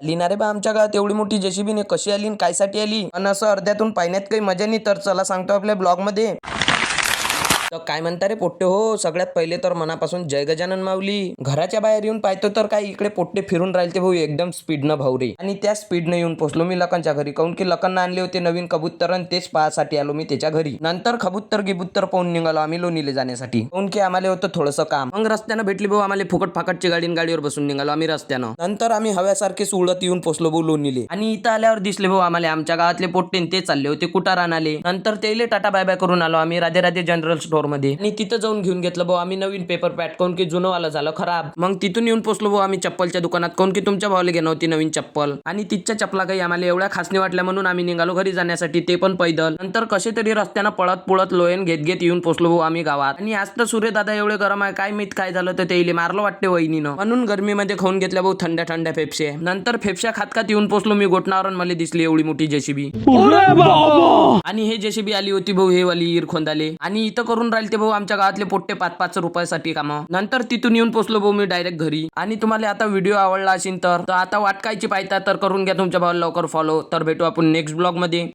आली ना रे बा आमच्या गावात एवढी मोठी जेसीबी ने कशी आली काय साठी आली आणि असं अर्ध्यातून पाण्यात काही मजा नाही. तर चला सांगतो आपल्या ब्लॉग मध्ये. तर काय म्हणता रे पोट्टे हो, सगळ्यात पहिले तर मनापासून जय गजानन माऊली. घराच्या बाहेर येऊन पाहतो तर काय इकडे पोट्टे फिरून राहिले ते भाऊ एकदम स्पीडनं भाऊ रे. आणि त्या स्पीडनं येऊन पोहोचलो मी लखनच्या घरी. काऊन की लखननं आणले होते नवीन कबूतर आणि तेच पाहासाठी आलो मी त्याच्या घरी. नंतर कबूतर गिबूतर पाहून निघालो आम्ही लोणीले जाण्यासाठी. काऊन की आम्हाला होतं थोडंसं काम. मग रस्त्यानं भेटली भाऊ आम्हाला फुकट फाकटची गाडीवर बसून निघालो आम्ही रस्त्यानं. नंतर आम्ही हव्यासारखे उडत येऊन पोहोचलो भाऊ लोणीले. आणि इथं आल्यावर दिसले भाऊ आम्हाला आमच्या गावातले पोट्टे ते चालले होते कुटार आणाले. नंतर तेले टाटा बाय बाय करून आलो आम्ही राधे राधे जनरल स्टोअर मध्ये. आणि तिथं जाऊन घेऊन घेतलं भाऊ आम्ही नवीन पेपर पॅट. काऊन की जुनं वाला झालं खराब. मग तिथून येऊन पोहोचलो भाऊ आम्ही चप्पलच्या दुकानात. काऊन की तुमच्या भावाला घेणं होती नवीन चप्पल. आणि तिच्या चपला काही आम्हाला एवढ्या खास नाही वाटल्या म्हणून आम्ही निघालो घरी जाण्यासाठी, ते पण पैदल. नंतर कसे तरी रस्त्यानं पळत लोयन घेत येऊन पोहोचलो भाऊ आम्ही गावात. आणि आज तर सूर्य दादा एवढे गरम आहे काय माहित काय झालं तर ते मारलं वाटते वहिनीनं. म्हणून गर्मीमध्ये खाऊन घेतल्या भाऊ थंड्या फेफशे. नंतर फेफशा खात येऊन पोहोचलो मी गोटणावर. मला दिसली एवढी मोठी जेसीबी. आणि हे जेसीबी आली होती भाऊ हे वाली इरखोंदाले. आणि इथं करून राहिले ते भाऊ आमच्या गावातले पोट्टे 5-5 रुपयासाठी कामं. नंतर तिथून येऊन पोहोचलो भाऊ मी डायरेक्ट घरी. आणि तुम्हाला आता व्हिडिओ आवडला असेल तर आता वाटकायची पाहिजे तर करून घ्या तुमच्या भावाला लवकर फॉलो. तर भेटू आपण नेक्स्ट ब्लॉग मध्ये.